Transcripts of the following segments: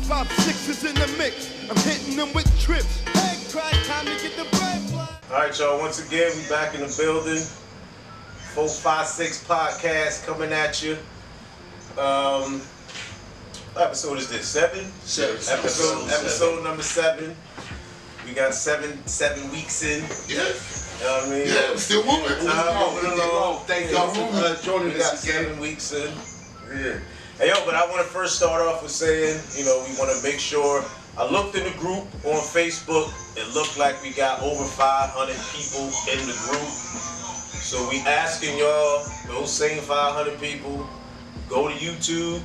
456 is in the mix. I'm hitting them with trips. Head crack, time to get the bread. All right, y'all. Once again, we back in the building. 456 podcast coming at you. What episode is this? Seven. Episode number 7. We got seven weeks in. Yeah. You know what I mean? Yeah, we're still moving. Moving along. Thank y'all for joining We got us again. 7 weeks in. Yeah. Hey, yo, but I want to first start off with saying, we want to make sure. I looked in the group on Facebook. It looked like we got over 500 people in the group. So we asking y'all, those same 500 people, go to YouTube,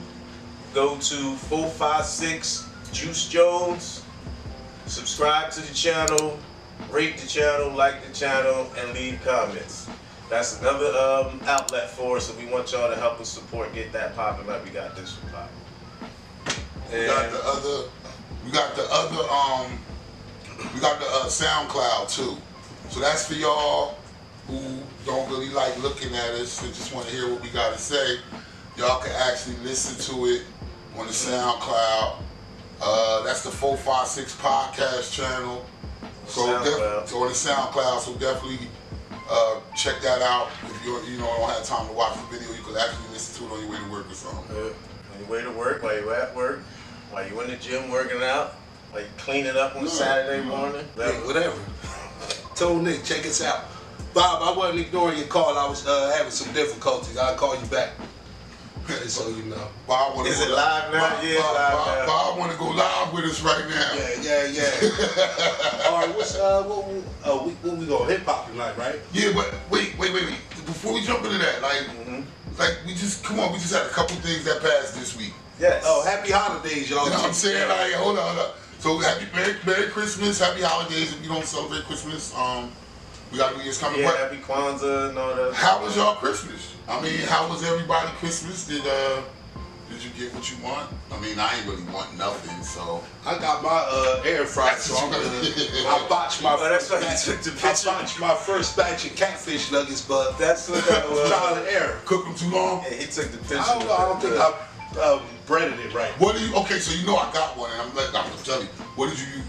go to 456 Juice Jones, subscribe to the channel, rate the channel, like the channel, and leave comments. That's another outlet for us, so we want y'all to help us support, get that popping like we got this one popping. We got the SoundCloud too. So that's for y'all who don't really like looking at us and just want to hear what we got to say. Y'all can actually listen to it on the SoundCloud. That's the 456 podcast channel. So on the SoundCloud, so definitely check that out. If you don't have time to watch the video, you could actually listen to it on your way to work or something. On your way to work, while you're at work, while you're in the gym working out, while you're cleaning up on Saturday morning. Whatever. Told Nick, check us out. Bob, I wasn't ignoring your call. I was having some difficulties. I'll call you back. So you know. Bob Is it live now? Yeah, live now. Bob want to go live with us right now. Yeah. All right, what we going hip hop tonight, right? Yeah, but wait. Before we jump into that, we just had a couple things that passed this week. Yes. Oh, happy holidays, y'all. You know what I'm saying? Like, hold on. So Merry Christmas, Happy Holidays. If you don't celebrate Christmas, we got New Year's coming. Yeah, Happy Kwanzaa and all that. How was y'all Christmas? I mean, how was everybody Christmas? Did you get what you want? I mean, I ain't really want nothing, so. I got my air fryer, so I'm gonna. I botched my first batch. I botched my first batch of catfish nuggets, but that's what that was. Trial and error. Cooked them too long? Yeah, he took the picture. I don't think I breaded it right. Okay, so you know I got one, and I'm gonna tell you. What did you use?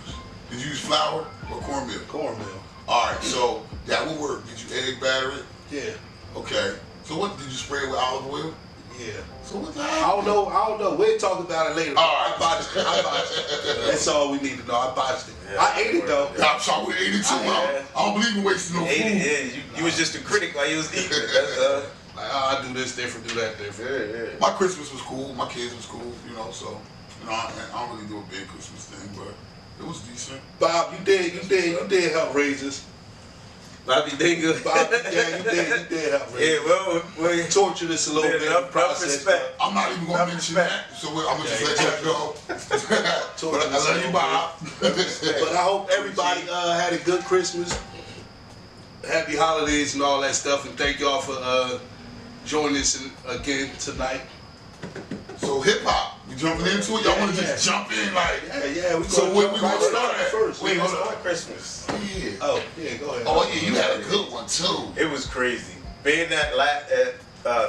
Did you use flour or cornmeal? Cornmeal. All right, so that will work. Did you egg batter it? Yeah. Okay. So what did you spray it with olive oil? Yeah. So what the hell? I don't know. We'll talk about it later. All right. I botched it. That's all we need to know. I botched it. Yeah, I ate it though. Yeah, I'm sorry, we ate it too. I don't believe in wasting no food. Yeah, you was just a critic while you was eating it. That's Like, I do this different, do that different. yeah. My Christmas was cool. My kids was cool, so I don't really do a big Christmas thing, but it was decent. Bob, you did help raise us. Bobby Dingle. Bob, yeah, you did help raise us. Yeah, well, You tortured us a little bit. Enough respect. I'm not even gonna mention that, so I'm gonna just let that go. But I love you, Bob. But I hope everybody had a good Christmas, happy holidays, and all that stuff. And thank y'all for joining us again tonight. So hip hop, we jumping into it. Y'all want to just jump in like? Yeah. So when we gonna start at first? Wait, hold on. Christmas. Yeah. Oh, yeah. Go ahead. Oh yeah, you had a good one too. It was crazy. Being at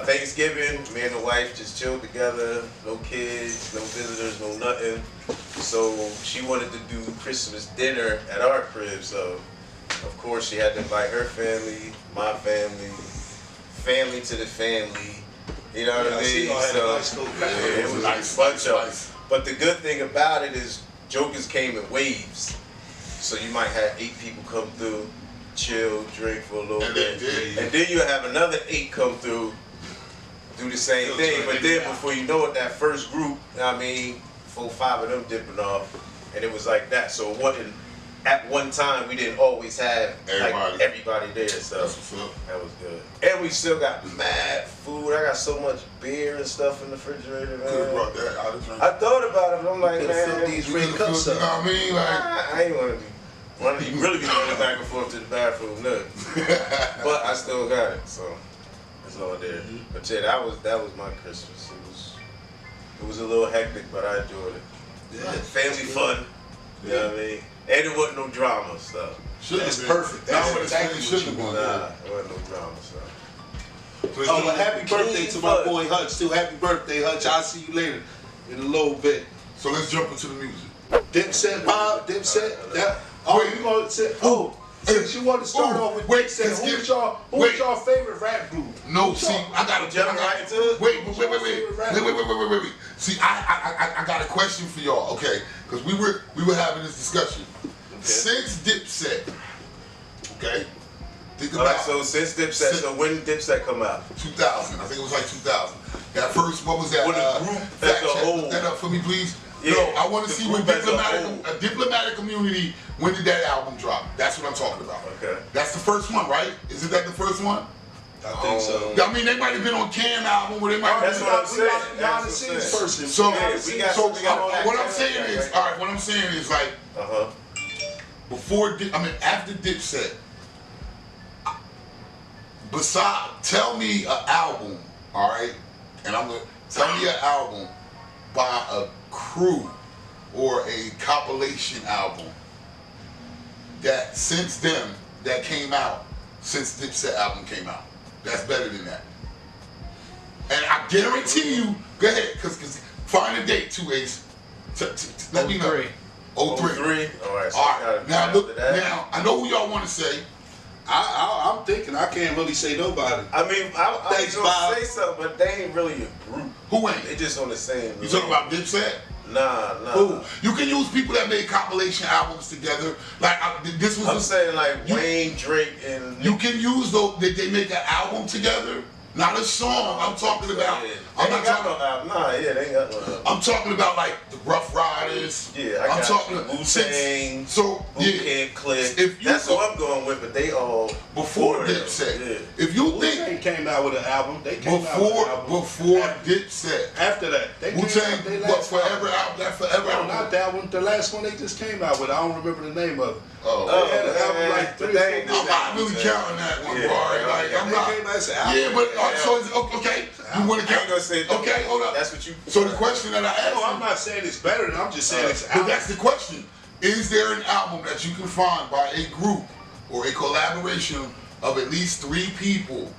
Thanksgiving, me and the wife just chilled together. No kids, no visitors, no nothing. So she wanted to do Christmas dinner at our crib. So of course she had to invite her family, my family to the family. You know what I mean? So it was nice, bunch of. nice. But the good thing about it is jokers came in waves. So you might have 8 people come through, chill, drink for a little bit. And then you have another 8 come through, do the same thing. But then before you know it, that first group, 4 or 5 of them dipping off. And it was like that. So it wasn't, at one time, we didn't always have everybody there. So that was good. And we still got mad food. I got so much beer and stuff in the refrigerator, man. Could have brought that out of drink. I thought about it, but I'm like, man, these red cups You know up. what I mean? Like, I ain't want to be really be running back and forth to the bathroom, nothing. But I still got it, so it's all there. But yeah, that was my Christmas. It was a little hectic, but I enjoyed it. Yeah. Family fun. You know what I mean? And it wasn't no drama stuff. That's perfect. That's exactly what you want. Nah, it wasn't no drama stuff. Oh, well, happy birthday to my boy Hutch, too. Happy birthday, Hutch. I'll see you later in a little bit. So let's jump into the music. Dipset, Bob, Dipset. That. Oh, Wait. you gonna say? Oh, since you want to start off with Dipset, who was your favorite rap group? No, see, I got Jump right into it? Wait. See, I got a question for y'all, okay? Because we were having this discussion. Since Dipset, okay? Think about Alright, so since Dipset, so when did Dipset come out? 2000. I think it was like 2000. That first, what was that? With the group as fact a check. whole. Look that up for me, please. Yeah, No, I want to the see when group as a Diplomatic Community, when did that album drop? That's what I'm talking about. Okay. That's the first one, right? Isn't that the first one? I think so. I mean, they might have been on Cam album, where they might have That's been. what I'm saying. Y'all That's seen what I'm this saying. person. So, we got what I'm that saying right, is, right? all right, what I'm saying is like, after Dipset, tell me an album, all right, and I'm gonna tell me an album by a crew or a compilation album that since then that came out since Dipset album came out. That's better than that. And I guarantee you, go ahead, cause find a date, 2 Ace. Let me know. 03. 03. Alright, so All right. Now look. Now I know who y'all want to say. I'm thinking I can't really say nobody. I mean, I was Thanks, gonna Bob. say something, but they ain't really a group. Who ain't? They just on the same. You talking about Dipset? Nah. Who? You can use people that made compilation albums together. Like this was. I'm saying like Wayne, Drake, and You can use those. They make an album together, not a song. I'm talking about. I'm not talking. They ain't got no album. I'm talking about like the Rough Riders. Yeah, I'm talking Wu-Tang, So Boot yeah, Camp Click. If you That's go- what I'm going with, but they all before them. Dipset. Yeah. If you Wu-Tang think came out with an album. They came out with an album. before Dipset, After that, they came Wu-Tang, out. They what last Forever album? That Forever No, album. not that one. The last one they just came out with. I don't remember the name of it. Oh. They had an album like but 3 they or ain't 4 I'm not really counting that one, Yeah, bro. Like, yeah, I'm They not. came out as an album. Yeah, but so it's okay. You want to I ain't count? gonna say Okay, hold up. That's what you. So the question that I asked, No, I'm not saying it's better than. I'm just saying it's an but album. that's the question: is there an album that you can find by a group or a collaboration of at least 3 people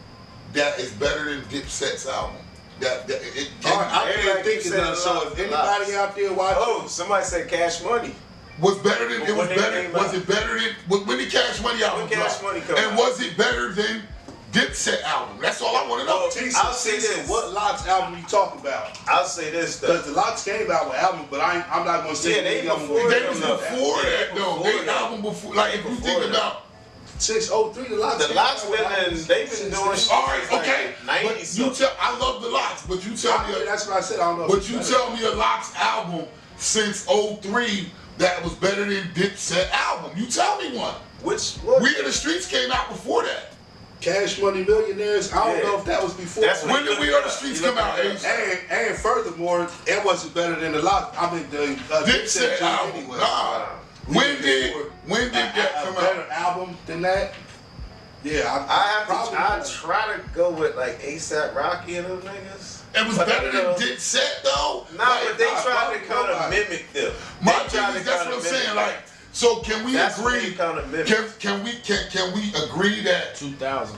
that is better than Dipset's album? That it All right, I Everybody can't think keep of none. saying So lots if and anybody lots. out there watching, Oh, somebody said Cash Money. was better than it was When they better. came Was out. it better than when the Cash Money album When Cash dropped? Money come And out. was it better than Dipset album? That's all I want to know. Well, Tisa, I'll say Tisa, this. what Locks album you talking about? I'll say this though. Because the Locks came out with album, but I'm not gonna say Yeah, they any of them before were- They was no, before that though. before They that. album before. Like if you Before think that. about. Since 03, the Locks. The came Locks out with been in- albums they've been since doing then. shit. All right, Like okay. 90 But you something. tell. I love the Locks, but you tell me. That's what I said. I don't know. But you tell me a Locks album since 03 that was better than Dipset album. You tell me one. What? We in the Streets came out before that. Cash Money Millionaires. I don't Yeah. know if that was before. That's what- When did We On the Streets come out, Ace? And furthermore, it wasn't better than the Locks. I mean, the Dipset joint album. anyway. Nah. When did that a come better out? album than that? Yeah, I try to go with like ASAP Rocky and them niggas. It was But, better than uh, Dipset though. Nah, Like, but they nah, tried to kind of nobody. mimic them. my They thing tried is to that's kinda what I'm saying. mimic Like, so can we That's what agree? they kinda mimic. Can we agree that 2000.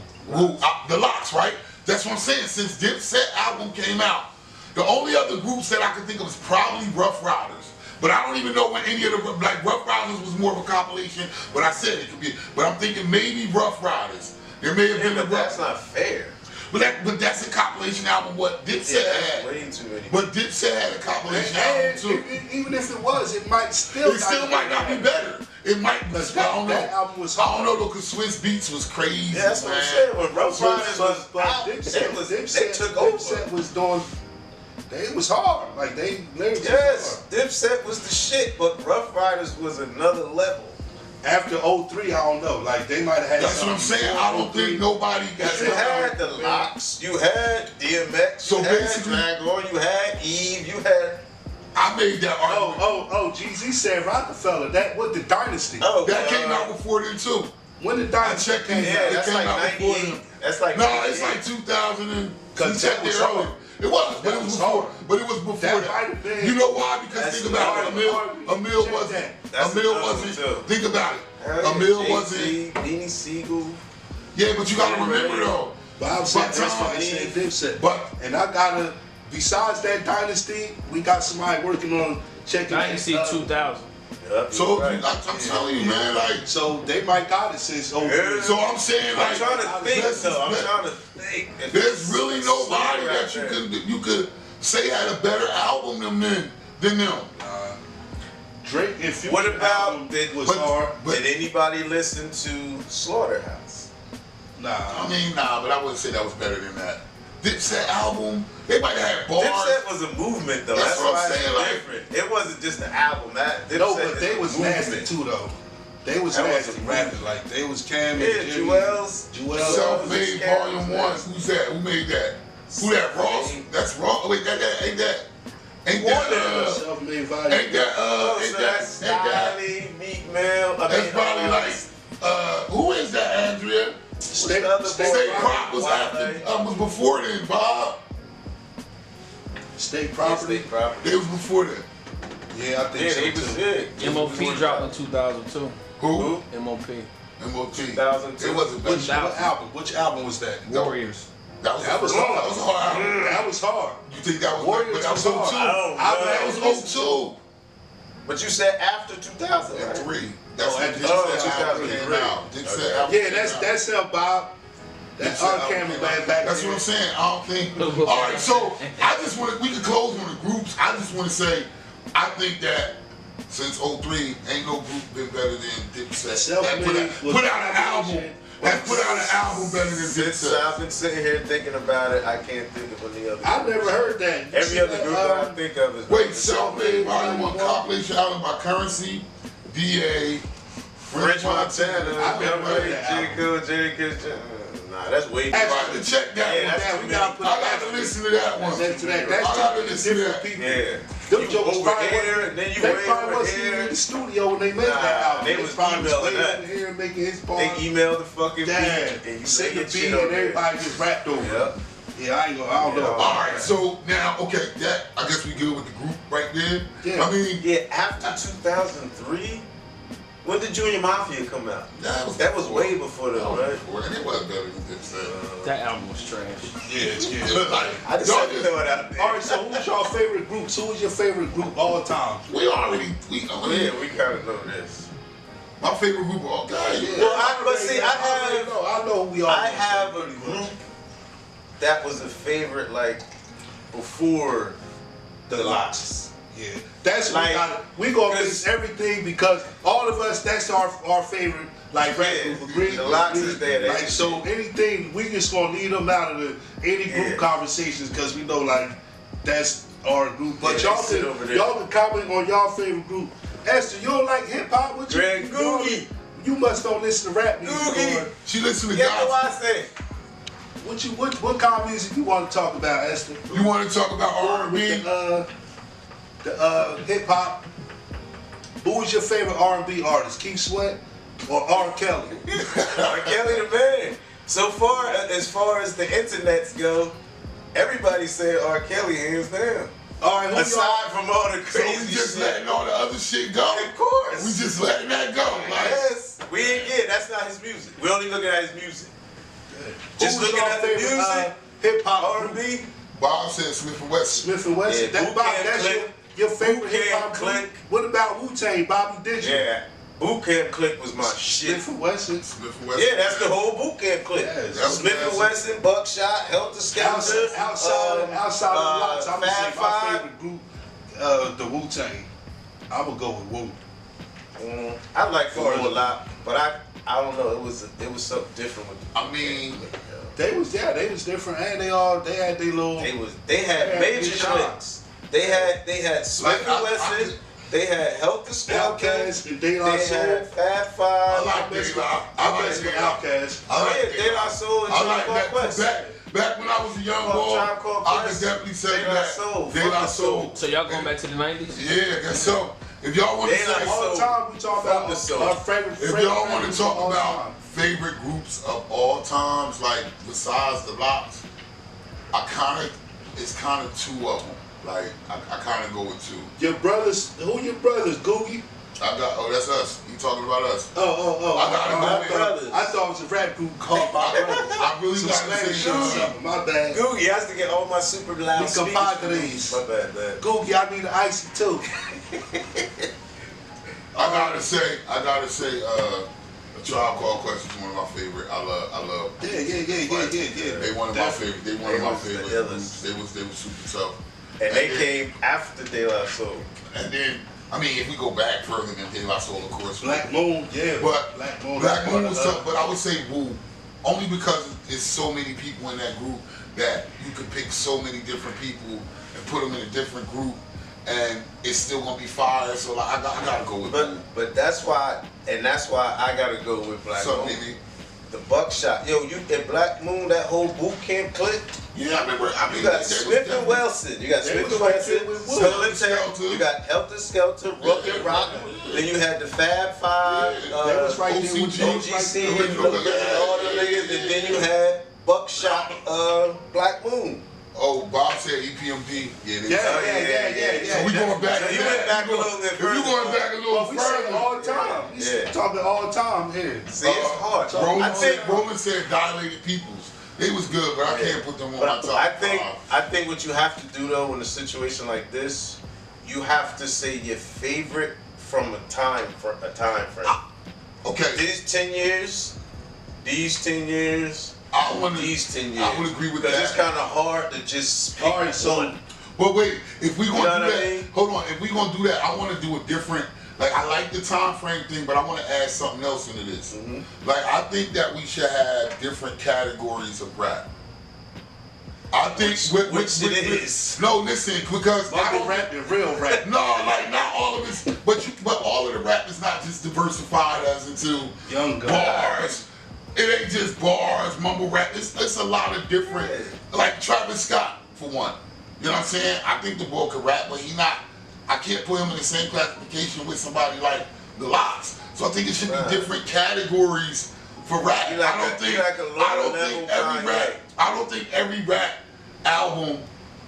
the Locks, right? That's what I'm saying. Since Dipset album came out, the only other groups that I can think of is probably Rough Riders. But I don't even know when any of the like Rough Riders was more of a compilation. But I said it could be. But I'm thinking maybe Rough Riders. There may have Yeah, been a but that's Rough. not fair. But that's a compilation album. What Dipset Yeah, that's had. way too many. But Dipset had a compilation album too. even if it was, it might still. It still might not be better. It might be. I don't know. That album was I hard. don't know though, cause Swiss Beats was crazy. Yeah, that's what I'm man. saying. When Rough Riders was But out, they took over. Dipset was doing. It was hard. Like they literally. Yes, Dipset was the shit, but Rough Riders was another level. After 03, I don't know. Like they might have had. That's what I'm something saying. before I don't 03. think nobody got You had the Locks, you had DMX, So you had basically- Dragon, you had Eve, you had. I made that argument. GZ said Rockefeller. That what the Dynasty. That came out before then too. When the I Dynasty checked came it. Yeah, It that's came like out before 98. then. That's like No, 98. it's like 2000 and. Cause you that checked was it earlier. hard. It was, but That it was was before. hard. But it was before That that. might have been- You know why? Because That's think about it. hard. Emil Check wasn't. that. That's Emil another wasn't. one, too. Think about it. Hell yeah, Emil Jay-Z, wasn't. Beanie Siegel. Yeah, but you gotta remember though. But I'm saying But that's why I Tom, said Dipset. but- and I gotta. Besides that Dynasty, we got somebody working on Check Now you see 2000. Yep, So right. I'm telling you, man, like. So they might got it since 03. Yeah. So I'm saying, I'm like, trying to think though. I'm there's- trying to think. If There's really nobody right that there. you could say had a better album than them. Drake and Future What about album did was hard. Did anybody listen to Slaughterhouse? Nah. I mean, nah, but I wouldn't say that was better than that. Dipset album, they might have had bars. Dipset was a movement though. That's That's, what I'm why it's saying, like- different. It wasn't just an album. That Dipset No, but is they a was movement. nasty too though. They was That was nasty a rapping. Like they was Cam Yeah, and Jimmy. Jewels. Self-Made Volume 1. Who's that? Who made that? Who that? Ross? Self-Made. That's Ross. Oh, wait, ain't that? Self-Made volume. Ain't that? Oh, Ain't so that? that's Ain't that? Stylie, Meek Mill. That's probably like. Who is that? Andrea? State State Prop was after. Was before then. Bob. State property. State Property. They was before that. Yeah, I think Yeah, so he was too. big. MOP dropped in 2002. Who? MOP. MOT. 2002. It wasn't better. Which album? Which album was that? Warriors. That was That was hard. hard. That was a hard album. That was hard. You think that was Warriors but that was was hard. 02. I don't That know. was 02. But you said after 2000, And right? 3. That's Oh, when after Dipset album 2003. came out. Dipset album Yeah, came that's out. that's Bob. That Dipset album on-camera came back out. back That's then. what I'm saying. I don't think. All right, so I just want to. We can close on the groups. I just want to say, I think that since 03, ain't no group been better than Dipset. That Self-Made was put out an album. That put out an album better than Since Dipset. I've been sitting here thinking about it, I can't think of any other. I never heard that. You Every see other that, group that I think of is Wait, Self-Made Volume 1 compilation album by Currency, DA, French Montana. I never heard that J. Cole, J. Nah, that's way too I much. got to check that Yeah, one. that's out. too we gotta many. put I got to listen to that one. That's I that's gotta two listen to different that. people. Yeah. Them You jokers over probably here, wasn't- then you they way probably over wasn't even in here. the studio when they made Nah, that album. they was probably emailing stayed that. over here making his part. They emailed the fucking beat Yeah, and you sing lay the your beat shit and on there. everybody just rapped over. Yep. Yeah, I don't know. All right, so now, okay, that I guess we good with the group right there. Yeah. I mean, Yeah, after 2003, when did Junior Mafia come out? That was way before that them, was right? before, and it wasn't better than Dipset. That album was trash. Yeah. Like, I just y'all had to throw it out there. All right, so who's your favorite groups? Who is your favorite group all time? we already, I mean, Yeah, we kind of know this. my favorite group of all guys. Yeah. Well, but see, I know who we are. I have a group that was a favorite, like, before the Locks. Yeah, that's what Like, we gonna cause- fix everything because all of us. That's our favorite. Like rap Yeah, group. Agree? the Locks Agree? is there, they Like just- so, anything we just gonna leave them out of any group Yeah. conversations because we know like that's our group. But Yeah, y'all they sit over can there. y'all can comment on y'all favorite group. Esther, you don't like hip hop? What you? Greg you don't- Googie. You must don't listen to rap music. Googie. or- She listen to Yeah, guys. what I say? What kind of music you want to talk about, Esther? You want to talk about R&B? The hip hop. Who is your favorite R&B artist? Keith Sweat or R. Kelly? R. Kelly the man. So far, as far as the internets go, everybody said R. Kelly hands down. All right, who Aside from all the So we crazy just shit. letting all the other shit go? Of course. We just letting that go. Like, Yes. We ain't get. That's not his music. We only looking at his music. Just Who's looking your at the favorite, music, hip hop R&B. Bob said Smith and Wesson. Smith and Wesson. Yeah, That Bob, Boot Camp that's Clan. your favorite Boot hip Camp hop Clan. group. What about Wu-Tang, Bobby Digital? Yeah. Boot Camp Click was my shit. Smith and Wesson. Smith and Wesson. Yeah, that's the whole Boot Camp Click. Yes. That was Smith and classic. Wesson, Buckshot, Helter Skelter. Outside of the Locks, I'm gonna Fab say my Five. favorite group, the Wu-Tang. I'm gonna go with Wu. I like the Far as- Wu a lot, but I don't know. It was something different with. I mean, They was different, and they had their little. They had Yeah, major big shot. clicks. They had Smith Like, and Wesson. They had Helter Skelter. Outkast and De La They Soul. had Fab I Five. like De La. I I mess with like Outkast. I like Yeah, De La Soul and I Tribe like Called that. Quest. Back when I was a young Called boy, Tribe Called I Quest. could definitely say De La that. Soul. De La Fucking Soul. So y'all going back to the 90s? Yeah, I guess so. If y'all want to De say, La All the Soul. time we talk From about the soul. our favorite. if y'all want to talk about favorite groups of all times, like besides the Locks, it's kind of two of them. Like I kind of go with two. Your brothers, who your brothers? Googie. That's us. You talking about us? Oh. I I thought it was a rap group called My Brothers. I really Some got to Spanish say or something. My bad. Googie, I has to get all my super loud Mi speakers. compadres. My bad, man. Googie, I need an icy too. I gotta say, A Tribe Called Quest is one of my favorite. I love. Yeah. They one of my favorite. They one of my was the favorite illest. groups. They was super tough. And they came after De La Soul. And then, I mean, if we go back further than De La Soul, of course. Black Moon, yeah. But Black Moon was tough. But I would say Wu, only because it's so many people in that group that you could pick so many different people and put them in a different group, and it's still gonna be fire. So like, I gotta go with Wu. But that's why I gotta go with Black So, Moon. maybe. The Buckshot. Yo, you in Black Moon, that whole boot camp clip. Yeah, I remember. I mean, You got they Smith was and Wilson. You got they Smith was and right Wilson, there with Wu. Skeleton. Skelter. You got Helter Skelter, Rook and Rock. Then you had the Fab Five, Yeah, That was right there with OGC, Right and there. all the niggas. And then you had Buckshot, Black Moon. Oh, Bob said EPMD. Yeah, they Yeah. So we going back. So to you that. went back a If little bit If you further. going back a little Well, we say it further. all the time. We Yeah. talking all the time here. See, it's hard. Roland said Dilated Peoples. They was good, but I can't put them on my But top I think what you have to do though in a situation like this, you have to say your favorite from a time frame. Okay, These 10 years, these 10 years, I want to. these 10 years. I would agree with Because that. it's kind of hard to just pick All right, so one. But wait, if we gonna You know do what I that, mean? hold on. If we gonna do that, I want to do a different. Like I like the time frame thing, but I want to add something else into this. Mm-hmm. Like I think that we should have different categories of rap. I think Which it is. No, listen, because I Bubble don't rap and real rap. No, like not all of it, but all of the rap is not just diversified as into Young guy. bars. It ain't just bars, mumble rap. It's a lot of different. Like Travis Scott for one. You know what I'm saying? I think the boy could rap, but he not. I can't put him in the same classification with somebody like the Lox. So I think it should be different categories for rap. You like I don't think every rap album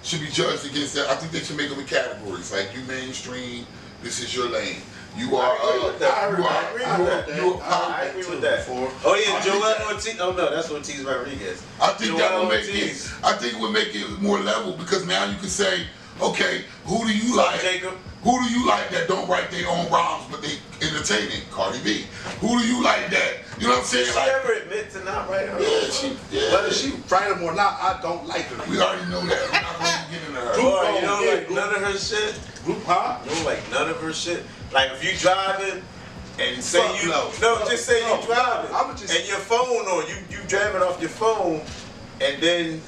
should be judged against that. I think they should make them in categories. Like you mainstream, this is your lane. You are I agree with that. I agree with that. before. Oh yeah, I Joel think that- Ortiz. Oh no, that's Ortiz Rodriguez. I think that Joel will make Ortiz. it. I think it would make it more level because now you can say, okay, who do you like? Jacob. Who do you like that don't write their own rhymes but they entertaining? Cardi B. Who do you like that? You know what I'm saying? Did she Like, ever admit to not writing her own? Whether she write them or not, I don't like her. We already know that. We're not going to get into her. Boy, you don't Yeah, like none of her shit? Group, huh? You don't like none of her shit? Like if you driving and say Fuck you no. just say No, you driving I'ma just- and your phone on, you driving off your phone and then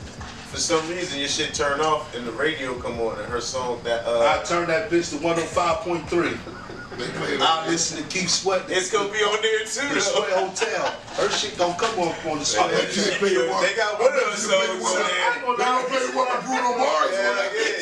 for some reason your shit turn off and the radio come on and her song that I turn that bitch to 105.3. They play I listen to Keep Sweating. it's gonna be on there too The though. Sweat Hotel. Her shit don't come on the I Sweat bet you they play the one. They got one of I bet those you they play songs one- on They there. gonna play the one with Bruno Mars on that bitch.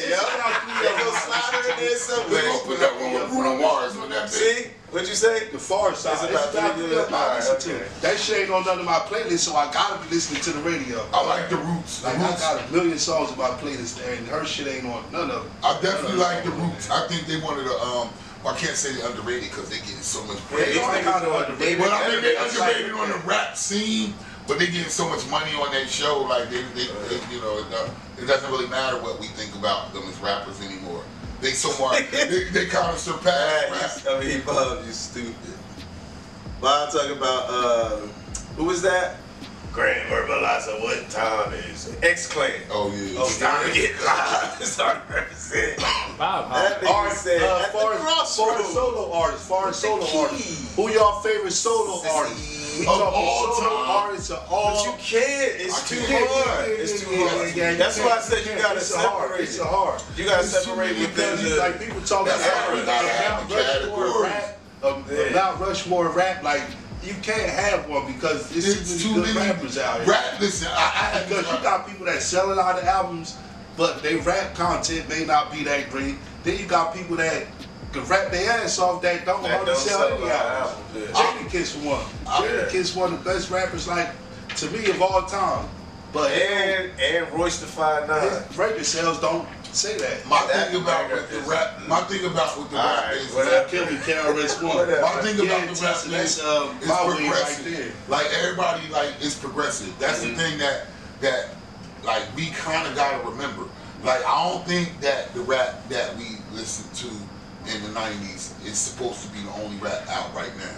They gonna slide her in there They somewhere. gonna put that one with Bruno Mars on that bitch. See? What'd you say? The Far Side. It's It's about about three to years. I listen Alright, to. okay. That shit ain't on none of my playlists, so I gotta be listening to the radio. I like the Roots. The Like I Roots. got a million songs on my playlist there, and her shit ain't on none of them. I definitely like the Roots. I think they wanted to. I can't say they're underrated because they getting so much Yeah, praise. these niggas doing David Well, I mean, they Evans. underrated on the rap scene, but they getting so much money on that show. Like they you know, it doesn't really matter what we think about them as rappers anymore. They so much, they kind of surpass rap. I mean, Bob, you stupid. Bob talking about who was that? Grand Verbalizer, what time is it? X-Clan. Oh yeah. It's time to get live. It's time to represent. Bob, That huh? nigga said at the Far crossroads. solo artists, foreign solo key. artists. Who y'all favorite solo Sissy. artists? We Of talking all solo time? artists of all. But you can't. It's too hard. It's too hard. That's why I said you gotta It's a hard. separate It's it. a hard. You gotta It's too separate many within Because the. like people talking That's why we gotta have about the Rushmore categories. rap, Yeah. Mount Rushmore rap. Like you can't have one because It's too good many rappers out here. Rap. Listen, I Because you got people that sell a lot of albums, but their rap content may not be that great. Then you got people that can rap their ass off that don't That hardly don't sell sell any a lot of albums. albums, yeah. Jadakiss for one. Yeah. Jadakiss one of the best rappers, like to me, of all time. But And Royce the 5'9". his record sales don't Say that. My That thing about nigga with the is- rap, my thing about with the rap Alright, is whatever. Kill me, KRS One. Whatever. my thing Yeah, about the rap Tessa, that's is my way right progressive. there. Like everybody, like it's progressive. That's the thing that like we kind of gotta remember. Like I don't think that the rap that we listened to in the '90s is supposed to be the only rap out right now.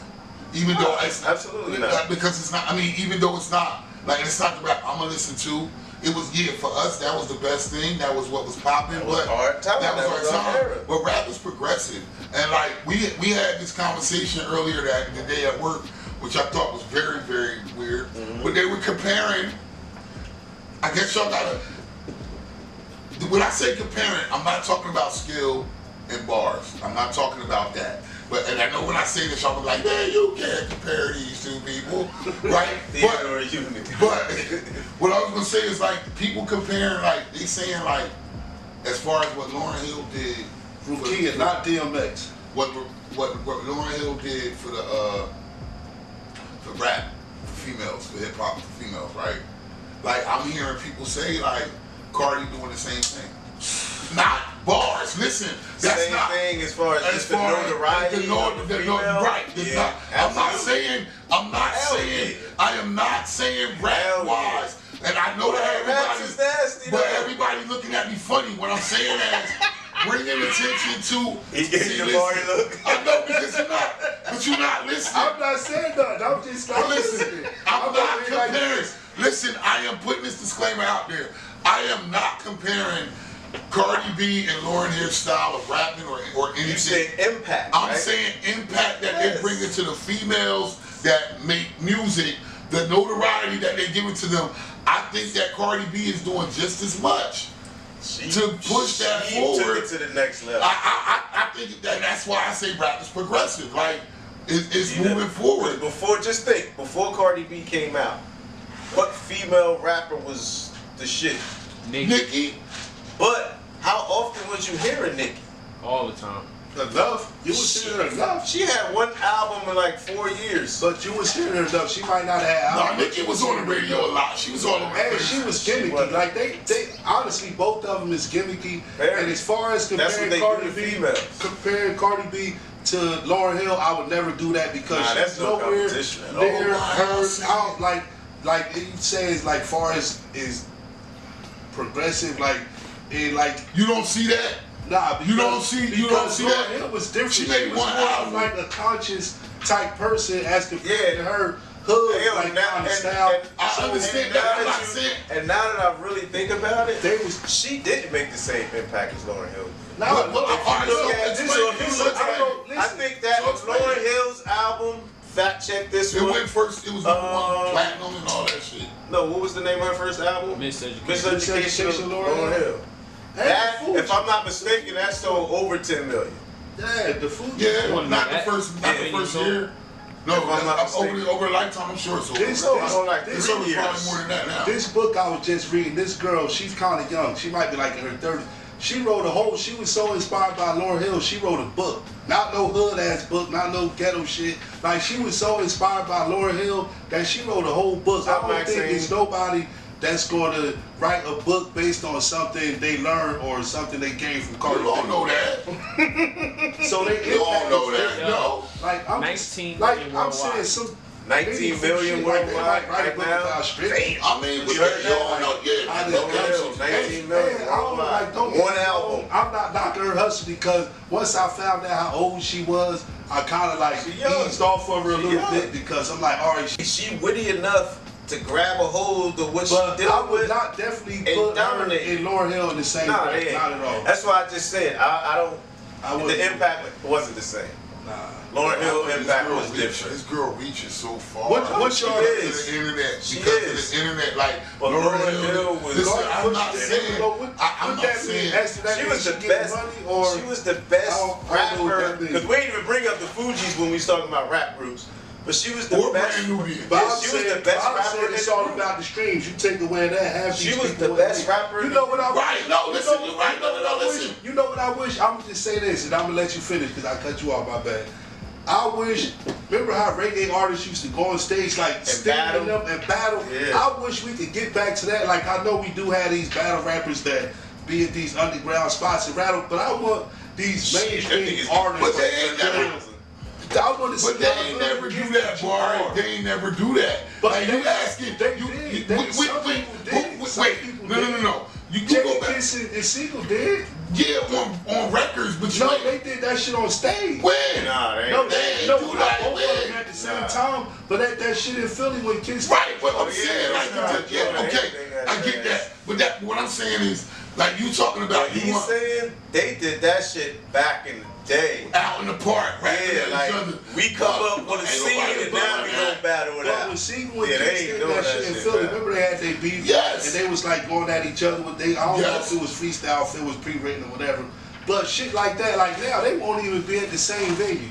Even though it's Absolutely not. because it's not. I mean, even though it's not like it's not the rap I'm gonna listen to. It was for us. That was the best thing. That was what was popping. That was But our time. that was That our was our time. era. But rap is progressive, and like we had this conversation earlier that the day at work, which I thought was very very weird. But they were comparing. I guess y'all gotta. When I say comparing, I'm not talking about skill and bars. I'm not talking about that. But and I know when I say this, y'all be like, man, you can't compare these two people, right? Theater or unity. But what I was gonna say is like people comparing, like they saying like, as far as what Lauryn Hill did, Rukia, not DMX. what Lauryn Hill did for the rap for females, for hip hop for females, right? Like I'm hearing people say like Cardi doing the same thing. Not bars. Listen, that's Same not thing as far as just the notoriety of the female. right. Yeah, I'm not absolutely. saying. Hell yeah. I am not saying Hell rap yeah. wise. And I know that Raps is nasty, but though. everybody looking at me funny. What I'm saying is bringing attention to. He gave See, you a listen, Barney look. I know because you're not listening. I'm not saying that. I'm just like Listen, I'm not comparing. Listen, I am putting this disclaimer out there. I am not comparing Cardi B and Lauryn Hill's style of rapping or anything. You said impact, I'm right? saying impact that Yes. they bring into the females that make music, the notoriety that they give it to them. I think that Cardi B is doing just as much to push that she forward. took it to the next level. I think that's why I say rap is progressive. Like it's You know, moving forward. Before Cardi B came out, what female rapper was the shit? Nicki. But how often was you hearing Nicki? All the time. Enough. You was hearing her enough. She had one album in like 4 years. But you was hearing her enough. She might not have. No, Nicki was on the radio a lot. She was all over. And she was gimmicky. wasn't. Like they honestly, both of them is gimmicky. Very. And as far as That's what comparing they do Cardi to B, females. comparing Cardi B to Lauryn Hill, I would never do that because Nah, that's she's no nowhere competition at all. near Oh, wow. her out. Like you say, is like far as is progressive. Like You don't see that? nah. Because, You don't see because that? Lauryn Hill was different. She made was one more album. like a conscious type person as compared Yeah. to her hood Hell, like now- kind of and- style. and- I understand and that. now I'm not you- saying. And now that I really think about it, They was she didn't make the same impact as Lauryn Hill. now But- look, but- if you alright, look so at explain- this, So if you look I at don't- it, I listen, think that so explain Lauryn it. Hill's album, fact check this It one. went first. It was number one, platinum and all that shit. No, what was the name of her first album? Miseducation. Miseducation of Miseducation, Lauryn Lauryn Hill. Hey, That, the Fugees. if I'm not mistaken, that sold over 10 million. Yeah, the food. Yeah, One not the that- first yeah, year. No, If I'm not mistaken. over a lifetime, I'm sure it's over. This- So on like It's 3 over years. probably more than that now. This book I was just reading, this girl, she's kind of young. She might be like in her 30s. She wrote she was so inspired by Lauryn Hill, she wrote a book. Not no hood ass book, not no ghetto shit. Like she was so inspired by Lauryn Hill that she wrote a whole book. I don't think Maxine. there's nobody that's going to write a book based on something they learned or something they gained from Cardi You all know that. B. So they You all know that. Yeah. No. Like I'm 19 like million I'm worldwide. saying some 19 million worldwide right now. straight. I mean, but You heard you all that? know, yeah. I that just- got you. 19 million Man, I don't worldwide. like don't One album. I'm not knocking her hustle because once I found out how old she was, I kind of like She young. eased off of her a She little young. bit because I'm like, all right, She witty enough to grab a hold of what but she I dealing would with. not definitely and put her dominate. and Lauryn Hill in the same Nah, breath. they ain't. Not at all. That's why I just said I don't. I wouldn't. The impact wasn't the same. Nah. Lauryn Hill This impact girl was reach- different. This girl reaches so far. What she y'all is. Because of the internet. She Because is. of the internet, like But Lauryn Hill was- Listen, Cardi I'm Bush not did- saying. I'm not saying. She was the best. She was the best I don't know what rapper. that means. Because we didn't even bring up the Fugees when we was talking about rap groups. But she was the Or best. Brand Nubian. But Yeah, I'm she was saying, the best I'm rapper saying in it's the all group. about the streams. You take away that, half She these was people the would best leave. rapper in You the know what I Right, no, listen, you're right, no, listen. You know what I wish? I'm gonna just say this, and I'm gonna let you finish because I cut you off. My bad. I wish. Remember how reggae artists used to go on stage like battle? stinging them and battle? Yeah. I wish we could get back to that. Like I know we do have these battle rappers that be at these underground spots and rattle, but I want these mainstream artists. But they ain't never. I want to see But they ain't never do that, boy. They ain't never do that. But like they, you asking, they you, did. you, They, wait, some wait, people did. wait, Some wait, people no, did. no, no, no. You go Jada back. Kiss and Siegel did. Yeah, on records, but you No, ain't. they did that shit on stage. When? Nah, they No, ain't. ain't no, do not that. both of them at the same time. But that shit in Philly when Kiss. Right, but Oh, I'm yeah, saying like, that's yeah, not okay, doing I get anything that. But that, what I'm saying is, like you talking about, But you he's want saying they did that shit back in the day. out in the park, right? Yeah, like we come up on the Ain't scene nobody and now we about don't battle it But out. when Siegel and Yeah, they Kiss ain't did doing that shit in Philly, man. remember they had their beef? Yes. And they was like going at each other with they, I don't know Yes. if it was freestyle, if it was pre-written or whatever. But shit like that, like now, they won't even be at the same venue.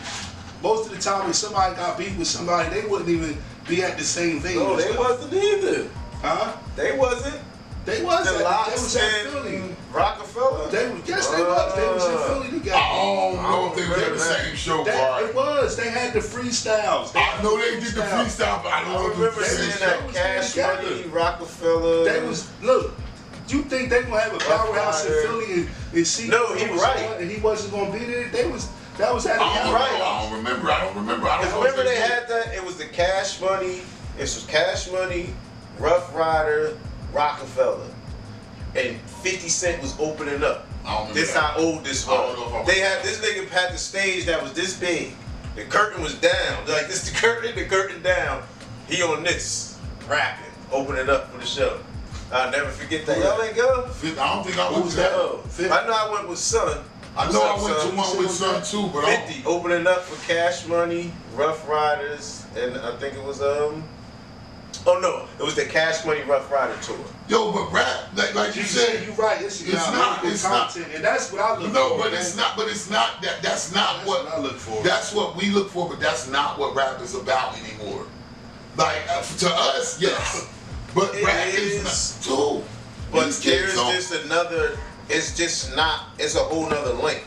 Most of the time, if somebody got beef with somebody, they wouldn't even be at the same venue. No, and they stuff. wasn't either. Huh? They wasn't. They was The at, they Locks was at Philly. and Rockefeller. They was, yes, they was. They was in Philly together. I don't know if they was at remember the that. same show, That, boy. it was. They had the freestyles. I know they did the freestyle, but I don't I know if remember it was the seeing same that show. Cash together. Money, Rockefeller. They was look. You think they gonna have a powerhouse in Rider. Philly and see? No, he right. And he wasn't gonna be there. They was that was at the I don't right. know. I don't remember. I don't remember. I don't know. Remember if they did. had that? It was the Cash Money. This was Cash Money, Rough Rider, Rockefeller, and 50 Cent was opening up. I don't remember This that. how old this I don't know if I was. They had this nigga had the stage that was this big. The curtain was down. Like this, the curtain down. He on this rapping, opening up for the show. I'll never forget that. Y'all ain't go? I don't think I went Who's to that. Oh, 50. I know I went with Son. I know I went Son? to one with Son too, but I don't. 50 opening up for Cash Money, Rough Riders, and I think it was oh no, it was the Cash Money Rough Rider tour. Yo, but rap, like you said, you're right. It's not- it's not. content, and that's what I look for. no, but man. it's not. But it's not that. That's not That's what what I look for. That's what we look for, but that's not what rap is about anymore. Like to us, yes, but It rap is. is not too. But These kids there's don't- just another, it's just not, it's a whole nother link.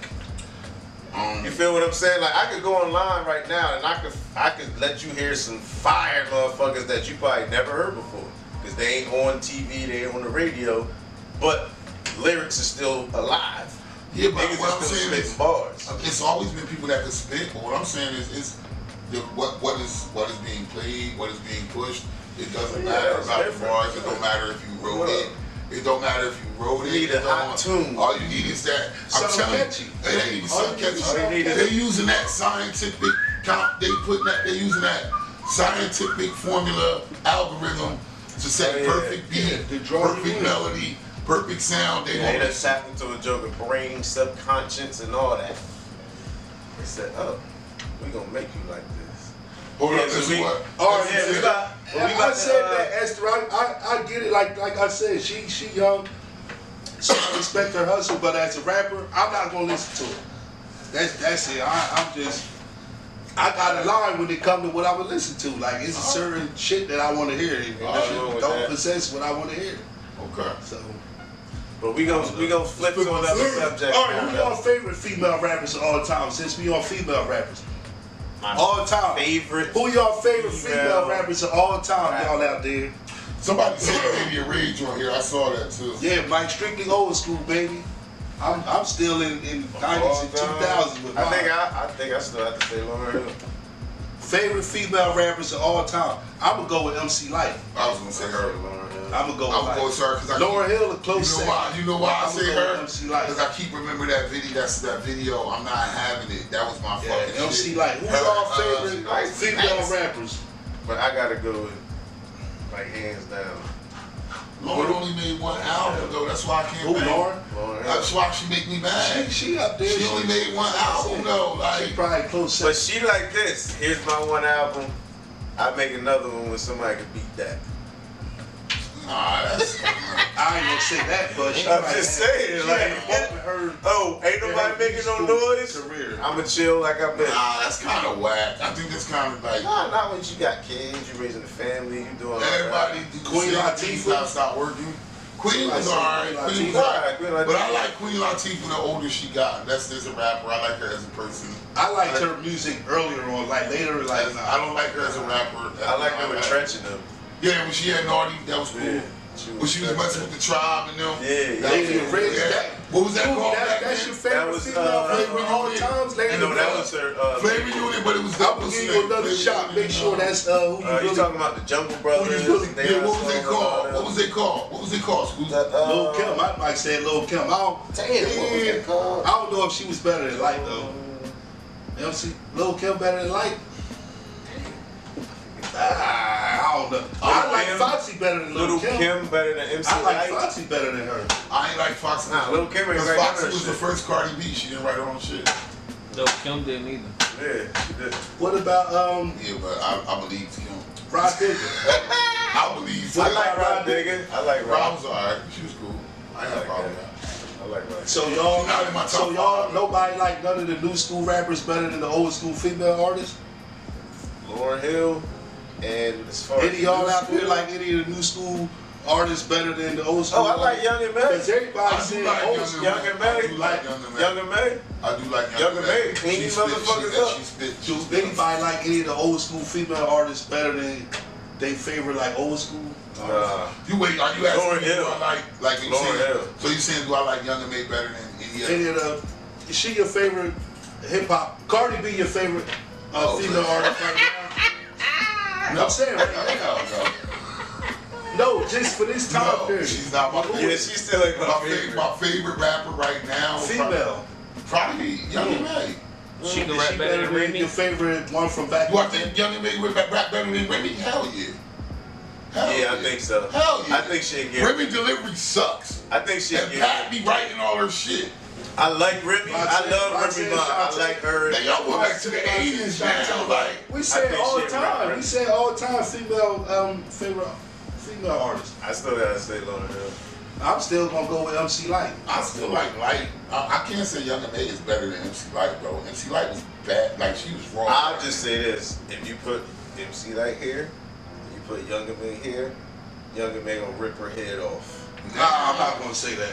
You feel what I'm saying? Like I could go online right now and I could let you hear some fire motherfuckers that you probably never heard before. Because they ain't on TV, they ain't on the radio, but lyrics are still alive. Yeah, but Niggas what are I'm still saying spitting is, bars. it's always been people that can spit. But what I'm saying is what is being played, what is being pushed. It doesn't Yeah, matter it's about the different. bars. It don't matter if you wrote it. It don't matter if you wrote You it. need It a hot don't- tune. All you need is that. I'm Sound telling catchy. you, it ain't even All sound you need is catchy. sound catchy. They using that scientific. They putting that. They using that scientific formula algorithm to say Oh, yeah. perfect beat, Yeah, to draw you perfect in. melody, perfect sound. They They want done tapped into a joke of brain, subconscious, and all that. They said, oh, we gonna make you like this. hold Yeah, up. This so is we- what. All right, Yeah, we so got- well, we I got said the, that, Esther. I get it. Like I said, she young, so I respect her hustle. But as a rapper, I'm not gonna listen to it. That's it. I got a line when it comes to what I would listen to. Like it's a certain shit that I want to hear. And that shit wrong with don't that. possess what I want to hear. Okay. So. But we gonna flip to another subject. All right, now, who though. your favorite female rappers of all time? Since we on female rappers, My all time. favorite. Who your favorite female female rappers of all time? rapper. Y'all out there? Somebody said Baby a Rage on here. I saw that too. Yeah, Mike, strictly old school, baby. I'm still in 90s and 2000s with mine. I think I still have to say Lauryn Hill. Favorite female rappers of all time. I'm gonna go with MC Light. I was gonna say her. Lauryn Hill. I'm gonna go with I'm gonna go with her because I. Lauryn Hill, a You close know second. why? You know why I I'm say gonna go with her? MC Light. Because I keep remember that video. That's that video. I'm not having it. That was my fucking Yeah, MC shit. Light. Who's Her, your favorite Light. female rappers? But I gotta go with like hands down. Lauren only made one album though. That's why I can't. Who, bang. Lauren? Lauryn Hill. That's why she make me mad. She up there. She only made one album though. She Like probably close But second. she like this. Here's my one album. I make another one when somebody could beat that. nah, that's. I ain't gonna say that, but she I'm might just have- saying, she like, had a moment her Oh, ain't in nobody her making no musical noise? career. I'ma chill like I've been. Nah, that's kind of whack. I think that's kind of like Nah, not when you got kids, you raising a family, you doing all that. everybody. Queen Latifah. Stop working. Queen was Somebody alright. said Queen was Queen alright. Queen Latifah. But I like Queen Latifah the older she got. That's as a rapper. I like her as a person. I liked her music earlier on, like later, like I don't like her as a rapper. I like them entrenching them. Yeah, when she had Naughty, that was cool. Yeah. When she was messing with the tribe and them. Yeah, Lady yeah. of Rich. Yeah. What was that called? That's your That favorite was, female flavor of all times, Lady No, of that Rich. was her. Flavor Unit, but it was I'm gonna give you another shot. Make sure that's who you You really. talking about the Jungle Who Brothers? you really, They yeah, had what was a they song called? about What was they called? What was they called? Who's that? Lil Kim. I might say Lil Kim. Damn, what was that called? I don't know if she was better than Light though. You know, see, Lil Kim better than Light. I don't know. I like Kim. Foxy better than Little Lil Kim better than MC I like Lyte. Foxy better than her. I ain't like Foxy. Nah, Lil' Kim ain't Because write Foxy her was the shit. first Cardi B. She didn't write her own shit. No, Kim didn't either. Yeah, she did. What about Yeah, but I believe Kim. Rod Digger? I believe I Kim. like Rod Digger. I like Rob Rod. was alright. She was cool. I ain't got a problem with that. I like Rod. So y'all, Not in my top five. nobody like none of the new school rappers better than the old school female artists. Lauryn Hill, and as far Any as of y'all new out there school- like any of the new school artists better than the old school? Oh, I like Young and Because May. everybody I do saying like old Young school. Young and May. I do like Young and May. Young and May. I do like Young and May, clean these motherfuckers up. She spit. Do anybody like any of the old school female artists better than they favorite like old school? Nah. You wait, are you asking Lauryn me do Hill. I like you Lauryn saying, Hill. so you saying do I like Young and May better than any other? Any of the, is she your favorite hip hop? Cardi B your favorite Oh, female no. artist right now? I'm saying right now. No, just for this time No, period. she's not my Yeah, favorite. she's still like my favorite. My favorite rapper right now. would Female. Probably Young and May. She can Is rap she better than Remy. your favorite one from back Do I in the day? think Young and May would rap better than Remy? Hell yeah. Hell Yeah, I think so. Hell yeah. I think she'll get. Remy delivery sucks. I think she'll And get. Pat be writing all her shit. I like Remy. I love Remy, but I like her. Then y'all go back to the 80s now, like. We say think all the she rap time. better. We say all the time female favorite female artist. I still gotta say Lauryn Hill. I'm still gonna go with MC Lyte. I still like Light. I can't say Young and May is better than MC Light, bro. MC Light was bad. Like, she was wrong. I'll just say this: if you put MC Lyte here, you put Young and May here, Young and May gonna rip her head off. Nah, I'm not gonna say that.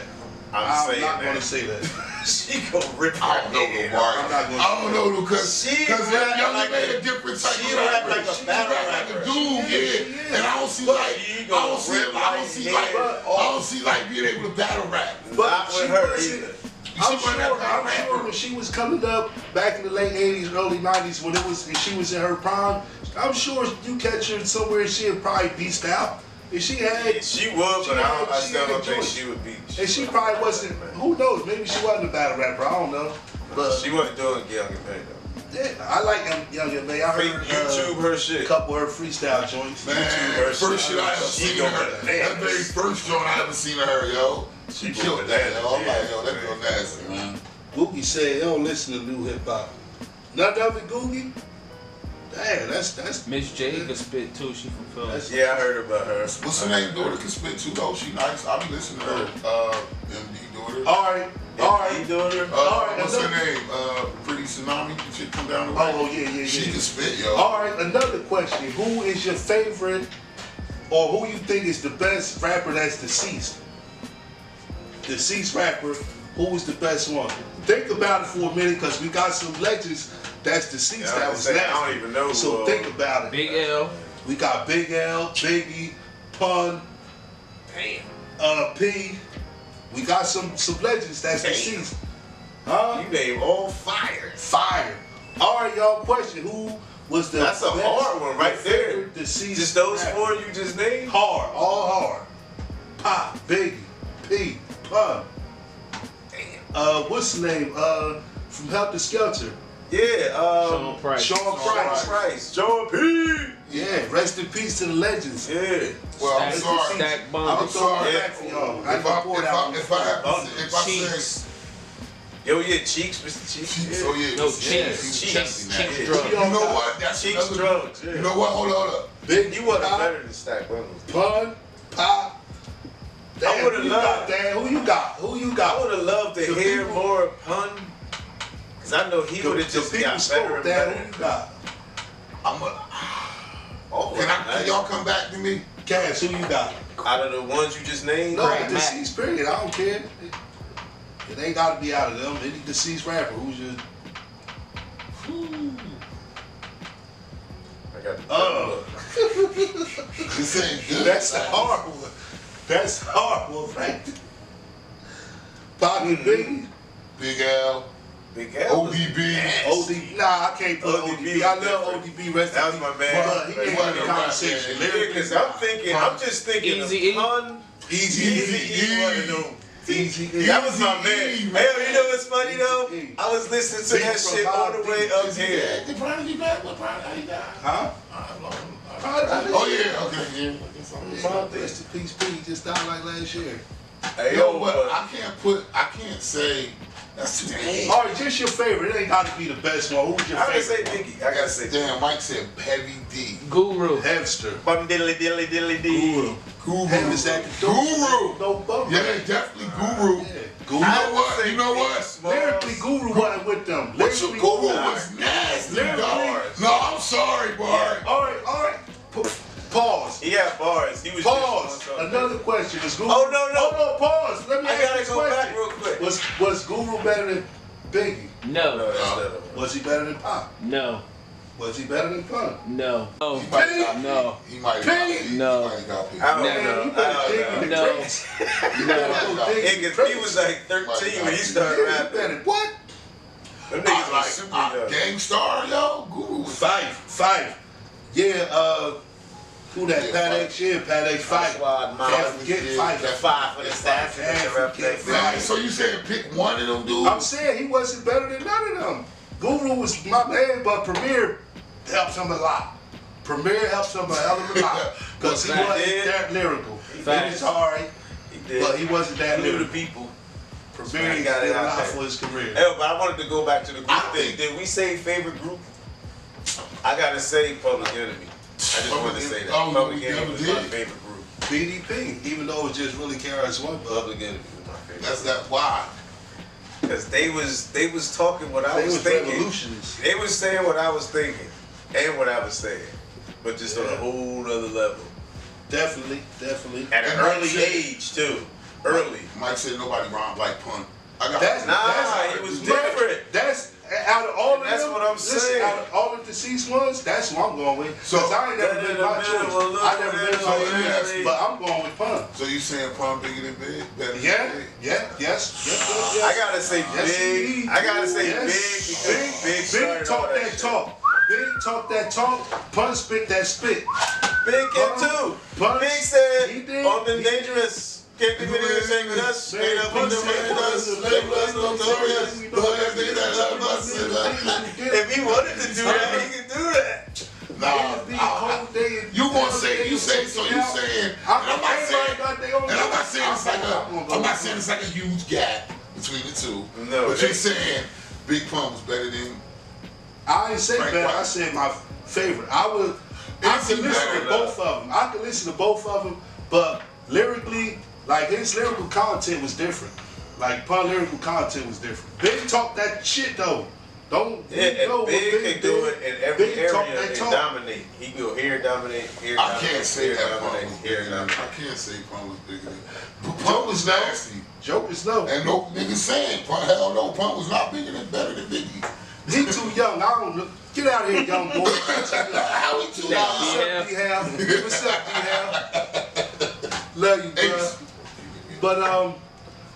I'm saying not that. gonna say that. She gonna rip her I don't know head the off. I'm not gonna I don't know because She Young rap like and May a- a different type she of rap rapper. like a She battle rap like a rapper. dude, She is. yeah. And I don't see But like she I gonna don't see rip I don't see like being able to battle rap. But Not she with her wasn't- either. I'm She wasn't that kind of sure rapper. when she was coming up back in the late 80s, early 90s, when she was in her prime, I'm sure you catch her somewhere and she'd probably beast out. And she had, She would, but I she still had don't think joints. she would be. and she probably wasn't, who knows, maybe she wasn't a battle rapper, I don't know. But She wasn't doing Young and May though. yeah, I like Young and May. I Think heard YouTube her a shit. couple of her freestyle joints. Man, her the first shit. shit I ever She seen go of her, bananas. that very first joint I ever seen of her, yo. She She go killed that, bananas, yo. I'm like, yeah. yo, that girl nasty, man. Googie said, they don't listen to new hip hop. None of it, Googie? Damn, that's Miss J can spit too. She from Philly. That's- Yeah, I heard about her. What's her name? Daughter can spit too, though. She nice. I be listening to her. MD daughter. all right. He doing her? Alright, What's her another- name? Pretty Tsunami. The chick come down the way. Oh, yeah. She can spit, yo. All right, another question. Who is your favorite, or who you think is the best rapper that's deceased? Deceased rapper, who is the best one? Think about it for a minute, because we got some legends that's deceased Yeah, that I was say, I nasty. don't even know. So think about it. Big L. We got Big L, Biggie, Pun, Damn. P. We got some legends that's Damn. deceased. Huh? You name all fire. Fire. All right, y'all. Question: who was the That's a best, hard one right your there. favorite Deceased Just those rapper? four you just named? Hard, all hard. Pop, Biggie, P, Pun. Damn. What's the name? From Helter Skelter. Yeah, Sean Price. Sean Price. Price. Joe P. Yeah, rest in peace to the legends. Yeah. Well, I'm Stack- sorry. Stack I'm Bundle. gonna throw sorry. it back for y'all. I If I have to say, if I say Cheeks. Yo, yeah, Cheeks, Mr. Cheeks. Cheeks, Yeah. oh yeah, No, yeah, Cheeks. he's Cheeks. nasty now. Cheeks Yeah. drugs. You know what? That's Cheeks another- drugs, yeah. You know what? Hold up. Big, You wasn't Pop, better than Stack Bundles. Pun, Pop. Damn, would've who you loved- got, Dan? Who you got? Who you I got? would have loved to The hear people- more Pun. Because I know he The would have just people got better spoke, and Dan. better. Who you got? Oh, Can y'all come back to me? Cass, who you got? Out of the ones you just named? No, Craig Mack. deceased, period. I don't care. It ain't got to be out of them. Any deceased rapper who's just. I got the Oh. This ain't good. That's a hard one. That's horrible, right? Pac and Biggie. Big L, Big L. ODB. ODB. Nah, I can't put ODB ODB. I love different. ODB. Rest That in was peace. my man. But he ain't in the conversation. Yeah, because I'm just thinking Easy of E. Pun. Easy one of them. Easy. That was my man. Easy, Hey, you know what's funny though? Easy. I was listening to that Big shit from all the way up Is he here. dead? Did Prodigy back? What Prodigy died? Huh? Oh yeah, okay, yeah. Rest in peace, P. He just died like last year. Hey, Yo, yo, but but I can't say that's too bad. All right, just your favorite. It ain't got to be the best one. Who's your I gotta say favorite? Biggie. I gotta say Damn, Mike said Heavy D. Guru. Hevster. Bum diddly diddly diddly dee. Guru. Heaven's at the door. Guru. No bum. Yeah, definitely Guru. Yeah. You Guru. know what? You know what? Lyrically, Guru wasn't with them. What your Lyrically, Guru was nasty, Lyrically. dog. No, I'm sorry, boy. All right. Pause. He had bars. He was Pause. just on something. Another question. Was Guru? Oh, no. Oh, no, pause. Let me I ask gotta this go question. back real quick. Was Guru better than Biggie? No, No. that's not a- Was he better than Pop? No. Was he better than Pun? No. No. He might have got No. He might have got Pete. He No. might have got Pete. I don't Man, know. you better dig in the No. crates. No. Yeah, 'cause he was like 13 when he started rapping. What? Them niggas was super young. Gangstar, yo. Guru was Fife. Yeah, who that? Yeah, Pat Fife. X, yeah, Pat X Fife. Squad, man. Can't forget Yeah, Fife. that's Five for the staff and the rep next Right, so you said pick one of them dudes? I'm saying he wasn't better than none of them. Guru was my man, but Premier helped him a lot. Premier helped him a hell of a lot. Because he Fact. wasn't that lyrical. He Fact. was alright, He did. but he wasn't that He knew the lyrical. people. Premier He got did it a out lot there. for his career. Hey, but I wanted to go back to the group I thing. think- Did we say favorite group? I gotta say Public Enemy. I just wanted to say that. Oh, Public we Enemy never was my did. favorite group. BDP, even though it just really KRS-One, but Public Enemy was my favorite. That's that. Why? Because they was talking what I they was was thinking. revolutionists. They was saying what I was thinking and what I was saying, but just on a whole other level. Definitely. At an And early Mike said- age too. Early. Mike said nobody rhymed like Pun. I got That's It was different. That's out of all of That's them. what I'm listen, saying. Out of all the deceased ones, that's who I'm going with. So- Cause I ain't never been my choice. I never been So let me ask my you- but I'm going with Pun. So you saying Pun bigger than Big? Better than Yeah, Big? yes. I gotta say Yes, big. indeed. I gotta say Yes. big because Big Big started all talk that shit. talk. Big talk that talk. Pun spit that spit. Big kid Pun- too. Pun- Big said he did. on the He- dangerous. Can't be with us, ain't with us. Ain't up with them, ain't with us. If he wanted to do that, he could do that. You gonna say you say so you saying? And I'm not saying it's like a huge gap between the two. No, but you're saying Big Pun was better than. I ain't say Frank better. White. I said my favorite. I Is could he listen better? to both of them. I could listen to both of them, but lyrically, like his lyrical content was different. Like Pun lyrical content was different. Big talk that shit though. Don't Yeah, and what Big can do it in every Big talk area that and talk. dominate. He go here dominate, here I dominate, can't say here that Pun dominate, was here bigger than. dominate. I can't say Pun was bigger than. Pun was nasty. Joke is no. And no niggas saying Pun. Hell no, Pun was not bigger than better than Biggie. He too young. I don't know. Get out of here, young boy. How he too Yeah. young? What's up, D-Hal? Love you, bro. Ace. But all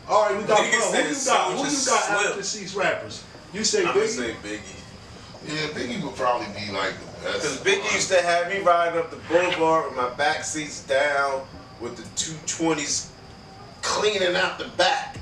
right, we got Nigga Pun. said Who you got Soulja after Slim. deceased rappers? You say I'm gonna Biggie? say Biggie. Yeah, Biggie would probably be like the best. Because Biggie used to have me riding up the boulevard with my back seats down with the 220s cleaning out the back.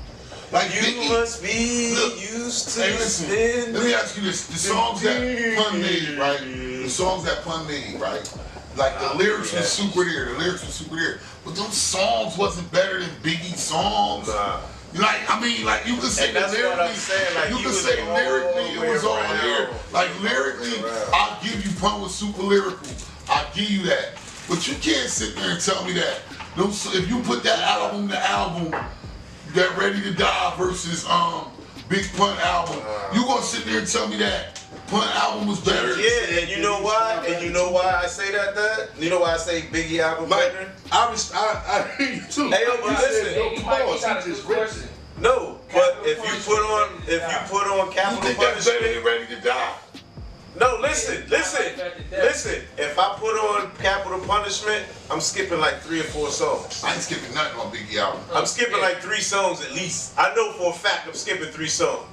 Like You Biggie. must be Look, used to Hey, listen. spin. Let me ask you this: the songs that Pun made, right? The songs that Pun made, right? Like the lyrics was super there. The lyrics was super there. But those songs wasn't better than Biggie's songs. Nah. Like I mean, like you could say And that's what lyrically, I'm saying, like, you he could was say all lyrically the it way was all around. there. Like lyrically, All the way around. I'll give you Pun was super lyrical. I'll give you that. But you can't sit there and tell me that. If you put that album, that Ready to Die versus Big Pun album, you gonna sit there and tell me that Pun album was better? Yeah, and you know why? And you know why I say that? You know why I say Biggie album Mike, better? I hear you too. Hey, yo, but You said listen. no He might pause, got a he good just ripped question. it. No, but Capital if you put on Punishment. Capital You think that's better Punishment, than Ready to Die? No, listen. If I put on Capital Punishment, I'm skipping like 3 or 4 songs. I ain't skipping nothing on Biggie album. I'm skipping like 3 songs at least. I know for a fact I'm skipping 3 songs.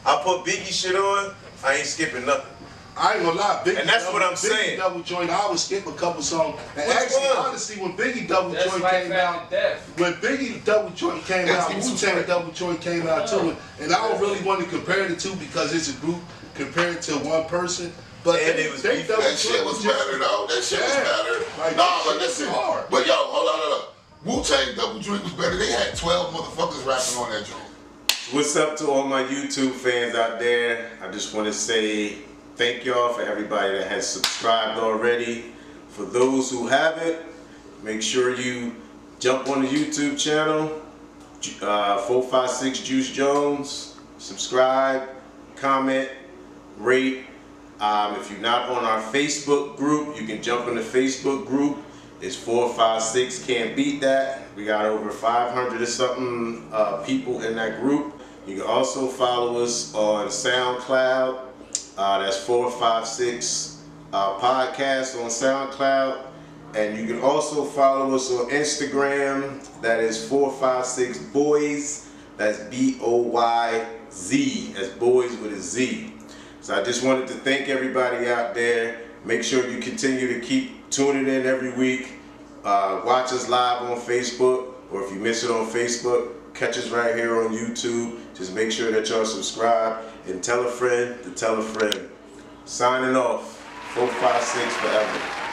I put Biggie shit on, I ain't skipping nothing. I ain't gonna lie, Biggie. And that's what I'm Biggie saying. Double Joint, I would skip a couple songs. And Which actually, one? honestly, when Biggie Double That's Joint Life came After out, Death. when Biggie Double Joint came That's out, even some Wu-Tang shit. Double Joint came out too. And I don't really want to compare the two because it's a group compared to one person. But And it was they beef. Double That shit Joint was just- better though. That shit was Yeah. better. Like, No, that but shit listen. was hard. But yo, hold on. Wu-Tang Double Joint was better. They had 12 motherfuckers rapping on that joint. What's up to all my YouTube fans out there? I just want to say thank y'all for everybody that has subscribed already. For those who haven't, make sure you jump on the YouTube channel, 456 Juice Jones. Subscribe, comment, rate. If you're not on our Facebook group, you can jump in the Facebook group. It's 456 Can't Beat That. We got over 500 or something people in that group. You can also follow us on SoundCloud. That's 456 Podcast on SoundCloud. And you can also follow us on Instagram. That is 456 Boys. That's BOYZ. That's boys with a Z. So I just wanted to thank everybody out there. Make sure you continue to keep tuning in every week. Watch us live on Facebook, or if you miss it on Facebook, catch us right here on YouTube. Just make sure that y'all subscribe and tell a friend to tell a friend. Signing off, 456 forever.